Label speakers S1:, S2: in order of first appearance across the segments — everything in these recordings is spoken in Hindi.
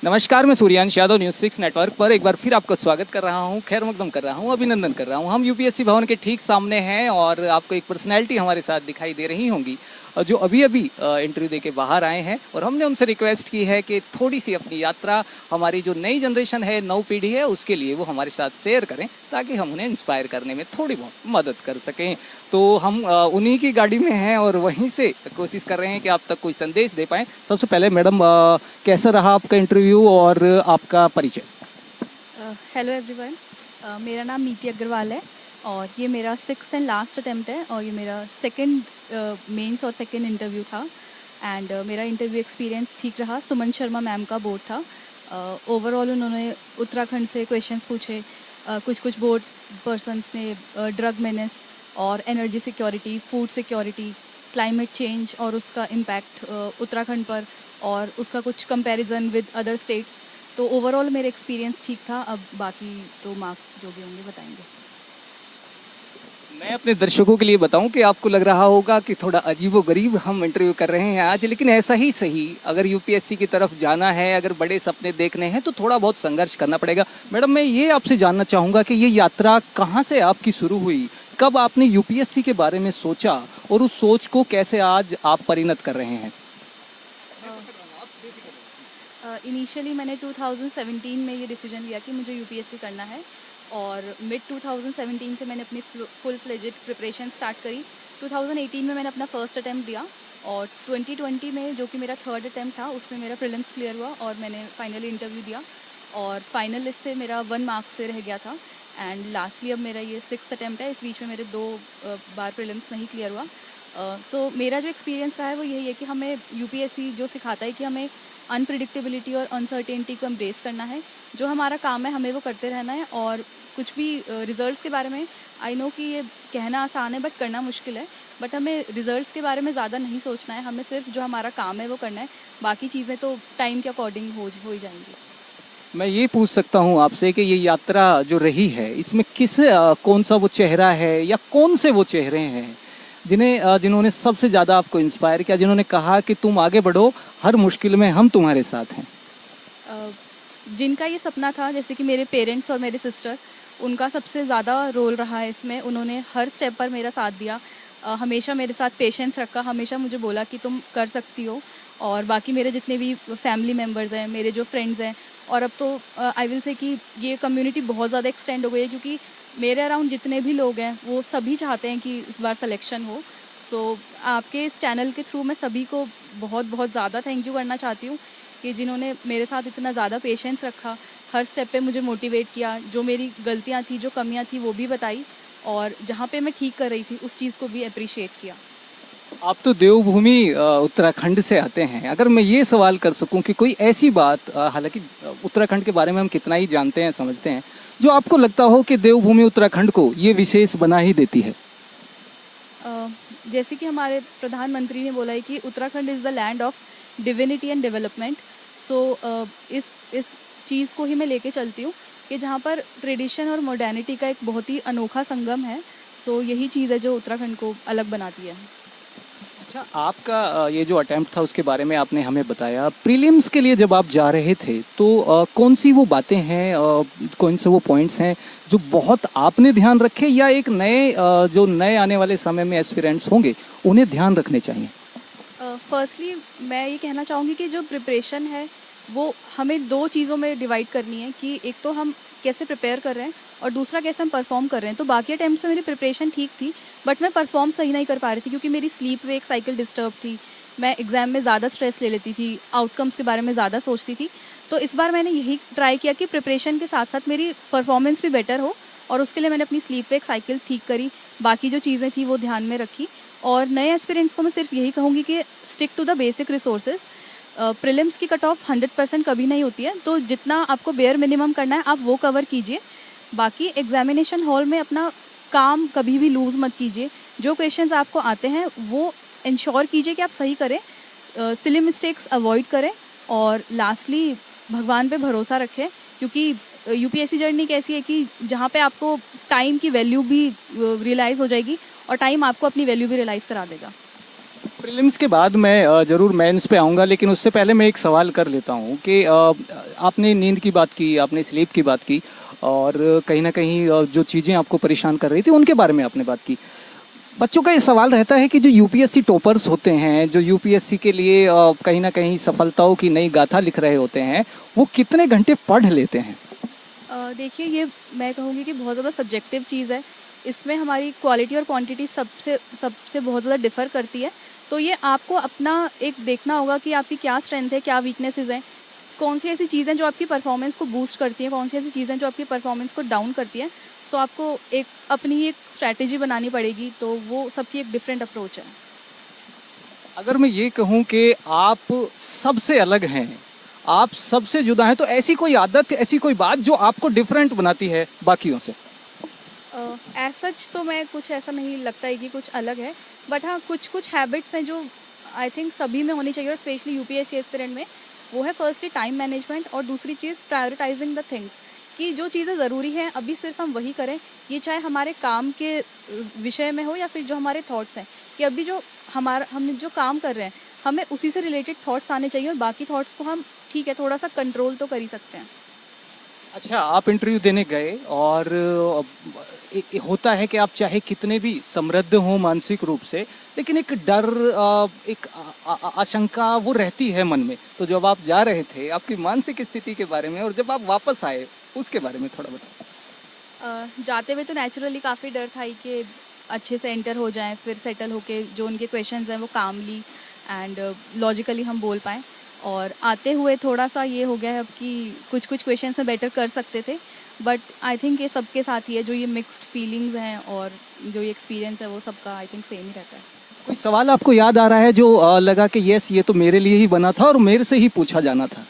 S1: नमस्कार, मैं सूर्यांश यादव न्यूज़ 6 नेटवर्क पर एक बार फिर आपका स्वागत कर रहा हूं, खैर मकदम कर रहा हूं, अभिनंदन कर रहा हूं। हम यूपीएससी भवन के ठीक सामने हैं और आपको एक पर्सनैलिटी हमारे साथ दिखाई दे रही होंगी जो अभी अभी इंटरव्यू दे के बाहर आए हैं और हमने उनसे रिक्वेस्ट की है कि थोड़ी सी अपनी यात्रा हमारी जो नई जनरेशन है, नव पीढ़ी है, उसके लिए वो हमारे साथ शेयर करें ताकि हम उन्हें इंस्पायर करने में थोड़ी बहुत मदद कर सकें। तो हम उन्हीं की गाड़ी में हैं और वहीं से कोशिश कर रहे हैं कि आप तक कोई संदेश दे पाएँ। सबसे पहले मैडम, कैसा रहा आपका इंटरव्यू और आपका परिचय?
S2: हेलो एवरीवन, मेरा नाम नीति अग्रवाल है और ये मेरा 6th एंड लास्ट अटेम्प्ट है और ये मेरा सेकंड मेंस और सेकंड इंटरव्यू था। एंड मेरा इंटरव्यू एक्सपीरियंस ठीक रहा। सुमन शर्मा मैम का बोर्ड था। ओवरऑल उन्होंने उत्तराखंड से क्वेश्चंस पूछे। कुछ बोर्ड पर्सनस ने ड्रग मेनेस और energy security, food security, climate change और उसका इम्पैक्ट उत्तराखंड पर और उसका कुछ कंपैरिजन विद अदर स्टेट्स। तो ओवरऑल मेरा एक्सपीरियंस ठीक था। अब बाकी तो मार्क्स जो भी होंगे बताएंगे।
S1: मैं अपने दर्शकों के लिए बताऊं कि आपको लग रहा होगा कि थोड़ा अजीबोगरीब हम इंटरव्यू कर रहे हैं आज, लेकिन ऐसा ही सही। अगर यूपीएससी की तरफ जाना है, अगर बड़े सपने देखने हैं तो थोड़ा बहुत संघर्ष करना पड़ेगा। मैडम, मैं ये आपसे जानना चाहूँगा कि ये यात्रा कहाँ से आपकी शुरू हुई? कब आपने यूपीएससी के बारे में सोचा और उस सोच को कैसे आज आप परिणत कर रहे हैं?
S2: इनिशियली मैंने 2017 में ये डिसीजन लिया कि मुझे यूपीएससी करना है और मिड 2017 से मैंने अपनी फुल फ्लेजेड प्रिपरेशन स्टार्ट करी। 2018 में मैंने अपना फर्स्ट अटैम्प्ट दिया और 2020 में, जो कि मेरा थर्ड अटैम्प्ट था, उसमें मेरा प्रीलिम्स क्लियर हुआ और मैंने फाइनली इंटरव्यू दिया और फाइनल लिस्ट से मेरा 1 मार्क से रह गया था। एंड लास्टली अब मेरा ये 6th अटैम्प्ट है। इस बीच में मेरे 2 बार प्रीलिम्स नहीं क्लियर हुआ। सो मेरा जो एक्सपीरियंस रहा है वो यही है कि हमें यूपीएससी जो सिखाता है कि हमें अनप्रिडिक्टेबिलिटी और अनसर्टेनिटी को एम्ब्रेस करना है। जो हमारा काम है हमें वो करते रहना है और कुछ भी रिजल्ट्स के बारे में, आई नो कि ये कहना आसान है बट करना मुश्किल है। बट हमें रिजल्ट्स के बारे में ज़्यादा नहीं सोचना है, हमें सिर्फ जो हमारा काम है वो करना है। बाकी चीज़ें तो टाइम के अकॉर्डिंग हो ही जाएंगी।
S1: मैं ये पूछ सकता हूँ आपसे कि ये यात्रा जो रही है, इसमें कौन सा वो चेहरा है या कौन से वो चेहरे हैं जिन्होंने सबसे ज़्यादा आपको इंस्पायर किया, जिन्होंने कहा कि तुम आगे बढ़ो, हर मुश्किल में हम तुम्हारे साथ हैं?
S2: जिनका ये सपना था, जैसे कि मेरे पेरेंट्स और मेरे सिस्टर, उनका सबसे ज़्यादा रोल रहा है इसमें। उन्होंने हर स्टेप पर मेरा साथ दिया, हमेशा मेरे साथ पेशेंस रखा, हमेशा मुझे बोला कि तुम कर सकती हो। और बाकी मेरे जितने भी फैमिली मेम्बर्स हैं, मेरे जो फ्रेंड्स हैं, और अब तो आई विल से कि ये कम्युनिटी बहुत ज़्यादा एक्सटेंड हो गई है, क्योंकि मेरे अराउंड जितने भी लोग हैं वो सभी चाहते हैं कि इस बार सिलेक्शन हो। सो आपके इस चैनल के थ्रू मैं सभी को बहुत बहुत ज़्यादा थैंक यू करना चाहती हूँ कि जिन्होंने मेरे साथ इतना ज़्यादा पेशेंस रखा, हर स्टेप पे मुझे मोटिवेट किया, जो मेरी गलतियाँ थी, जो कमियाँ थी वो भी बताई और जहाँ पे मैं ठीक कर रही थी उस चीज़ को भी अप्रिशिएट किया।
S1: आप तो देवभूमि उत्तराखंड से आते हैं। अगर मैं ये सवाल कर सकूं कि कोई ऐसी बात, हालांकि उत्तराखंड के बारे में हम कितना ही जानते हैं, समझते हैं, जो आपको लगता हो कि देवभूमि उत्तराखंड को ये विशेष बना ही देती है?
S2: जैसे कि हमारे प्रधानमंत्री ने बोला है कि Uttarakhand is the land of divinity and development. So इस चीज़ को ही मैं लेके चलती हूँ कि जहाँ पर ट्रेडिशन और मॉडर्निटी का एक बहुत ही अनोखा संगम है। सो यही चीज़ है जो उत्तराखंड को अलग बनाती है।
S1: अच्छा, आपका ये जो अटेम्प्ट था उसके बारे में आपने हमें बताया। प्रीलिम्स के लिए जब आप जा रहे थे तो कौन सी वो बातें हैं, कौन से वो पॉइंट्स हैं जो बहुत आपने ध्यान रखे, या एक जो नए आने वाले समय में एस्पिरेंट्स होंगे उन्हें ध्यान रखने चाहिए?
S2: फर्स्टली मैं ये कहना चाहूँगी कि जो प्रिपरेशन है वो हमें 2 चीज़ों में डिवाइड करनी है कि एक तो हम कैसे प्रिपेयर कर रहे हैं और दूसरा कैसे हम परफॉर्म कर रहे हैं। तो बाकी अटेम्प्ट्स में मेरी प्रिपरेशन ठीक थी बट मैं परफॉर्म सही नहीं कर पा रही थी क्योंकि मेरी स्लीप वेक साइकिल डिस्टर्ब थी। मैं एग्ज़ाम में ज़्यादा स्ट्रेस ले लेती थी, आउटकम्स के बारे में ज़्यादा सोचती थी। तो इस बार मैंने यही ट्राई किया कि प्रिपरेशन के साथ साथ मेरी परफॉर्मेंस भी बेटर हो और उसके लिए मैंने अपनी स्लीप वेक साइकिल ठीक करी, बाकी जो चीज़ें थी वो ध्यान में रखी। और नए एस्पिरेंट्स को मैं सिर्फ यही कहूँगी कि stick to the basic resources. Prelims की कट ऑफ 100% कभी नहीं होती है, तो जितना आपको बेयर मिनिमम करना है आप वो कवर कीजिए। बाकी एग्जामिनेशन हॉल में अपना काम कभी भी लूज़ मत कीजिए। जो क्वेश्चंस आपको आते हैं वो इंश्योर कीजिए कि आप सही करें, सिली मिस्टेक्स अवॉइड करें और लास्टली भगवान पे भरोसा रखें, क्योंकि यूपीएससी जर्नी कैसी है कि जहाँ पे आपको टाइम की वैल्यू भी रियलाइज़ हो जाएगी और टाइम आपको अपनी वैल्यू भी रियलाइज़ करा देगा।
S1: प्रीलिम्स के बाद मैं ज़रूर मेंस पे आऊँगा, लेकिन उससे पहले मैं एक सवाल कर लेता हूँ कि आपने नींद की बात की, आपने स्लीप की बात की, और कहीं ना कहीं जो चीज़ें आपको परेशान कर रही थी उनके बारे में आपने बात की। बच्चों का ये सवाल रहता है कि जो यूपीएससी टॉपर्स होते हैं, जो यूपीएससी के लिए कहीं ना कहीं सफलताओं की नई गाथा लिख रहे होते हैं, वो कितने घंटे पढ़ लेते हैं?
S2: देखिए, ये मैं कहूँगी कि बहुत ज़्यादा सब्जेक्टिव चीज़ है। इसमें हमारी क्वालिटी और क्वांटिटी सबसे सबसे बहुत ज़्यादा डिफ़र करती है। तो ये आपको अपना एक देखना होगा कि आपकी क्या स्ट्रेंथ है, क्या वीकनेसेस हैं, कौन सी ऐसी चीज़ें जो आपकी परफॉर्मेंस को बूस्ट करती हैं, कौन सी ऐसी चीज़ें जो आपकी परफॉर्मेंस को डाउन करती हैं। सो आपको एक अपनी ही एक स्ट्रैटेजी बनानी पड़ेगी, तो वो सबकी एक डिफरेंट अप्रोच है।
S1: अगर मैं ये कहूँ कि आप सबसे अलग हैं, आप सबसे जुदा हैं, तो ऐसी कोई आदत, ऐसी कोई बात जो आपको डिफरेंट बनाती है बाकियों से?
S2: एज सच तो मैं कुछ ऐसा नहीं लगता है कि कुछ अलग है, बट हाँ, कुछ कुछ हैबिट्स हैं जो आई थिंक सभी में होनी चाहिए, और स्पेशली यूपीएससी एस्पिरेंट में। वो है फर्स्टली टाइम मैनेजमेंट, और दूसरी चीज़ प्रायोरिटाइजिंग द थिंग्स, कि जो चीज़ें ज़रूरी हैं अभी सिर्फ हम वही करें। ये चाहे हमारे काम के विषय में हो या फिर जो हमारे थॉट्स हैं, कि अभी जो हम जो काम कर रहे हैं, हमें उसी से रिलेटेड थॉट्स आने चाहिए, और बाकी थॉट्स को हम ठीक है थोड़ा सा कंट्रोल तो कर ही सकते हैं।
S1: अच्छा, आप इंटरव्यू देने गए और होता है कि आप चाहे कितने भी समृद्ध हों मानसिक रूप से, लेकिन एक डर, एक आशंका वो रहती है मन में। तो जब आप जा रहे थे, आपकी मानसिक स्थिति के बारे में, और जब आप वापस आए उसके बारे में थोड़ा बताओ।
S2: जाते हुए तो नेचुरली काफ़ी डर था ही कि अच्छे से एंटर हो जाएं, फिर सेटल होके जो उनके क्वेश्चंस हैं वो कामली एंड लॉजिकली हम बोल पाएँ। और आते हुए थोड़ा सा ये हो गया है अब कि कुछ कुछ क्वेश्चंस में बेटर कर सकते थे, बट आई थिंक ये सबके साथ ही है, जो ये मिक्स्ड फीलिंग्स हैं और जो ये एक्सपीरियंस है वो सबका आई थिंक सेम ही रहता है।
S1: कोई सवाल आपको याद आ रहा है जो लगा कि यस, ये तो मेरे लिए ही बना था और मेरे से ही पूछा जाना था?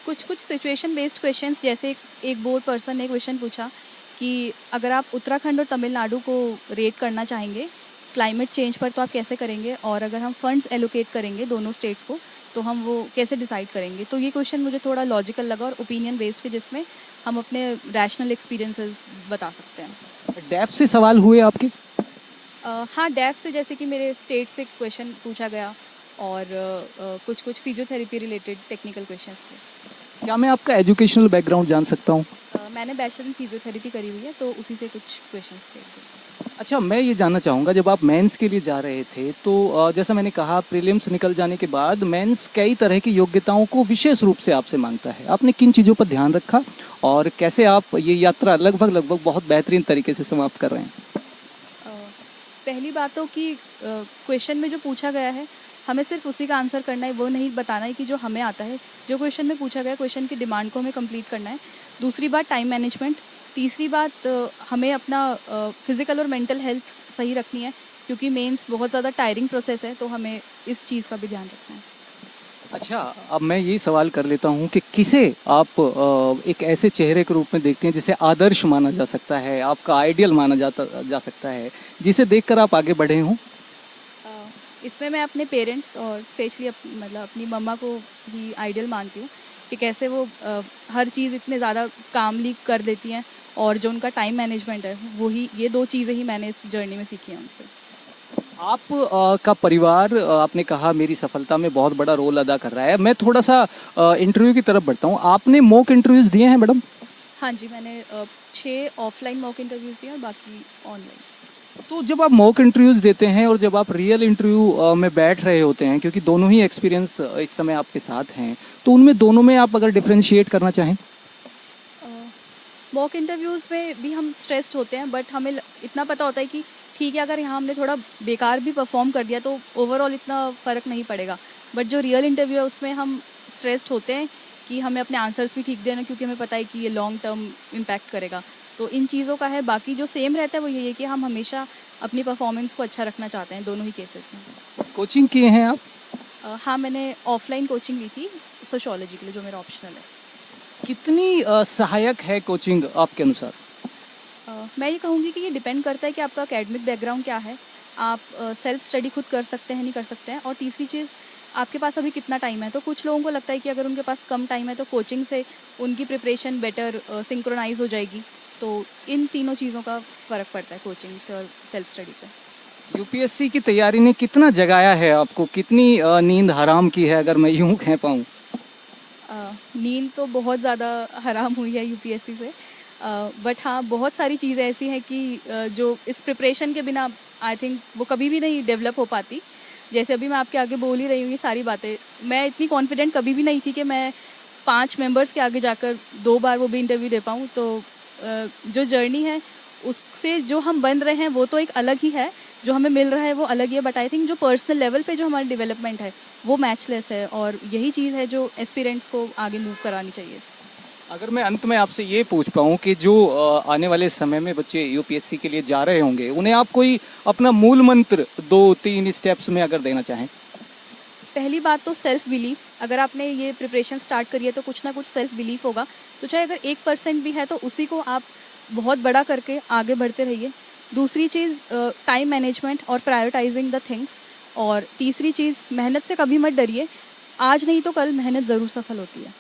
S2: कुछ कुछ सिचुएशन बेस्ड क्वेश्चंस, जैसे एक बोर्ड पर्सन ने क्वेश्चन पूछा कि अगर आप उत्तराखंड और तमिलनाडु को रेट करना चाहेंगे क्लाइमेट चेंज पर, तो आप कैसे करेंगे, और अगर हम फंड्स एलोकेट करेंगे दोनों स्टेट्स को, तो हम वो कैसे डिसाइड करेंगे। तो ये क्वेश्चन मुझे थोड़ा लॉजिकल लगा और ओपिनियन बेस्ड के, जिसमें हम अपने रैशनल एक्सपीरियंसेस बता सकते हैं।
S1: डेफ से सवाल हुए आपके?
S2: हाँ, डेफ से, जैसे कि मेरे स्टेट से क्वेश्चन पूछा गया, और कुछ कुछ फिजियोथेरेपी रिलेटेड टेक्निकल क्वेश्चंस थे।
S1: क्या मैं आपका एजुकेशनल बैकग्राउंड जान सकता हूँ?
S2: मैंने बैचलर इन फिजियोथेरेपी करी हुई है, तो उसी से कुछ क्वेश्चंस थे।
S1: अच्छा, मैं ये जानना चाहूँगा, जब आप मेंस के लिए जा रहे थे तो जैसा मैंने कहा, प्रीलिम्स निकल जाने के बाद मेंस कई तरह की योग्यताओं को विशेष रूप से आपसे मांगता है। आपने किन चीज़ों पर ध्यान रखा और कैसे आप ये यात्रा लगभग बहुत बेहतरीन तरीके से समाप्त कर रहे हैं?
S2: अ, पहली बात तो कि क्वेश्चन में जो पूछा गया है, हमें सिर्फ उसी का आंसर करना है, वो नहीं बताना है कि जो हमें आता है। जो क्वेश्चन में पूछा गया, क्वेश्चन की डिमांड को हमें कंप्लीट करना है। दूसरी बात टाइम मैनेजमेंट। तीसरी बात हमें अपना फिज़िकल और मेंटल हेल्थ सही रखनी है, क्योंकि मेंस बहुत ज़्यादा टायरिंग प्रोसेस है, तो हमें इस चीज़ का भी ध्यान रखना है।
S1: अच्छा, अब मैं ये सवाल कर लेता हूँ कि किसे आप एक ऐसे चेहरे के रूप में देखते हैं जिसे आदर्श माना जा सकता है, आपका आइडियल माना जा सकता है, जिसे देखकर आप आगे बढ़े हों?
S2: इसमें मैं अपने पेरेंट्स और स्पेशली मतलब अपनी मम्मा को ही आइडियल मानती हूँ, कि कैसे वो हर चीज़ इतने ज़्यादा कामली कर देती हैं, और जो उनका टाइम मैनेजमेंट है, वही ये दो चीज़ें ही मैंने इस जर्नी में सीखी हैं उनसे।
S1: आप का परिवार, आपने कहा, मेरी सफलता में बहुत बड़ा रोल अदा कर रहा है। मैं थोड़ा सा इंटरव्यू की तरफ बढ़ता हूँ। आपने मॉक इंटरव्यूज़ दिए हैं मैडम?
S2: हाँ जी, मैंने 6 ऑफलाइन मॉक इंटरव्यूज़ दिए और बाकी ऑनलाइन।
S1: तो जब आप मॉक इंटरव्यूज़ देते हैं और जब आप रियल इंटरव्यू में बैठ रहे होते हैं, क्योंकि दोनों ही एक्सपीरियंस इस समय आपके साथ हैं, तो उनमें दोनों में आप अगर डिफ्रेंशिएट करना चाहें?
S2: मॉक इंटरव्यूज़ में भी हम स्ट्रेस्ड होते हैं, बट हमें इतना पता होता है कि ठीक है, अगर यहाँ हमने थोड़ा बेकार भी परफॉर्म कर दिया तो ओवरऑल इतना फ़र्क नहीं पड़ेगा। बट जो रियल इंटरव्यू है उसमें हम स्ट्रेस्ड होते हैं कि हमें अपने आंसर्स भी ठीक देना, क्योंकि हमें पता है कि ये लॉन्ग टर्म इम्पैक्ट करेगा। तो इन चीज़ों का है। बाकी जो सेम रहता है वो यही है कि हम हमेशा अपनी परफॉर्मेंस को अच्छा रखना चाहते हैं दोनों ही केसेस में।
S1: कोचिंग किए हैं आप?
S2: हाँ, मैंने ऑफलाइन कोचिंग ली थी सोशियोलॉजी के लिए, जो मेरा ऑप्शनल है।
S1: कितनी सहायक है कोचिंग आपके अनुसार?
S2: मैं ये कहूँगी कि ये डिपेंड करता है कि आपका एकेडमिक बैकग्राउंड क्या है। आप सेल्फ स्टडी खुद कर सकते हैं, नहीं कर सकते हैं, और तीसरी चीज़, आपके पास अभी कितना टाइम है। तो कुछ लोगों को लगता है कि अगर उनके पास कम टाइम है तो कोचिंग से उनकी प्रिपरेशन बेटर सिंक्रोनाइज हो जाएगी। तो इन तीनों चीज़ों का फ़र्क पड़ता है कोचिंग से और सेल्फ स्टडी पे।
S1: यूपीएससी की तैयारी ने कितना जगाया है आपको, कितनी नींद हराम की है अगर मैं यूं कह पाऊँ?
S2: नींद तो बहुत ज़्यादा हराम हुई है यूपीएससी से, बट हाँ बहुत सारी चीज़ें ऐसी हैं कि जो इस प्रिपरेशन के बिना आई थिंक वो कभी भी नहीं डेवलप हो पाती। जैसे अभी मैं आपके आगे बोल ही रही हूँ ये सारी बातें, मैं इतनी कॉन्फिडेंट कभी भी नहीं थी कि मैं 5 मेंबर्स के आगे जाकर 2 बार वो भी इंटरव्यू दे पाऊँ। तो जो जर्नी है उससे जो हम बन रहे हैं वो तो एक अलग ही है, जो हमें मिल रहा है वो अलग ही है, बट आई थिंक जो पर्सनल लेवल पे जो हमारी डेवलपमेंट है वो मैचलेस है, और यही चीज़ है जो एस्पिरेंट्स को आगे मूव करानी चाहिए।
S1: अगर मैं अंत में आपसे ये पूछ पाऊँ कि जो आने वाले समय में बच्चे यूपीएससी के लिए जा रहे होंगे, उन्हें आप कोई अपना मूल मंत्र 2-3 स्टेप्स में अगर देना चाहें?
S2: पहली बात तो सेल्फ बिलीफ, अगर आपने ये प्रिपरेशन स्टार्ट करी है तो कुछ ना कुछ सेल्फ बिलीफ होगा, तो चाहे अगर 1% भी है तो उसी को आप बहुत बड़ा करके आगे बढ़ते रहिए। दूसरी चीज़ टाइम मैनेजमेंट और प्रायोरिटाइजिंग द थिंग्स, और तीसरी चीज़ मेहनत से कभी मत डरिए, आज नहीं तो कल मेहनत ज़रूर सफल होती है।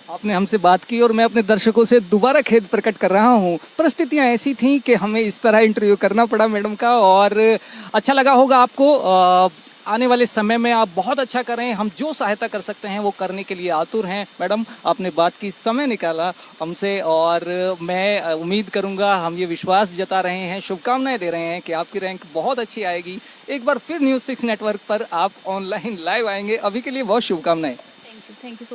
S1: आपने हमसे बात की और मैं अपने दर्शकों से दोबारा खेद प्रकट कर रहा हूँ। परिस्थितियाँ ऐसी थीं कि हमें इस तरह इंटरव्यू करना पड़ा मैडम का, और अच्छा लगा होगा आपको। आने वाले समय में आप बहुत अच्छा करें, हम जो सहायता कर सकते हैं वो करने के लिए आतुर हैं। मैडम, आपने बात की, समय निकाला हमसे, और मैं उम्मीद करूँगा, हम ये विश्वास जता रहे हैं, शुभकामनाएं दे रहे हैं कि आपकी रैंक बहुत अच्छी आएगी। एक बार फिर न्यूज़ 6 नेटवर्क पर आप ऑनलाइन लाइव आएंगे। अभी के लिए बहुत शुभकामनाएं।
S2: Thank you so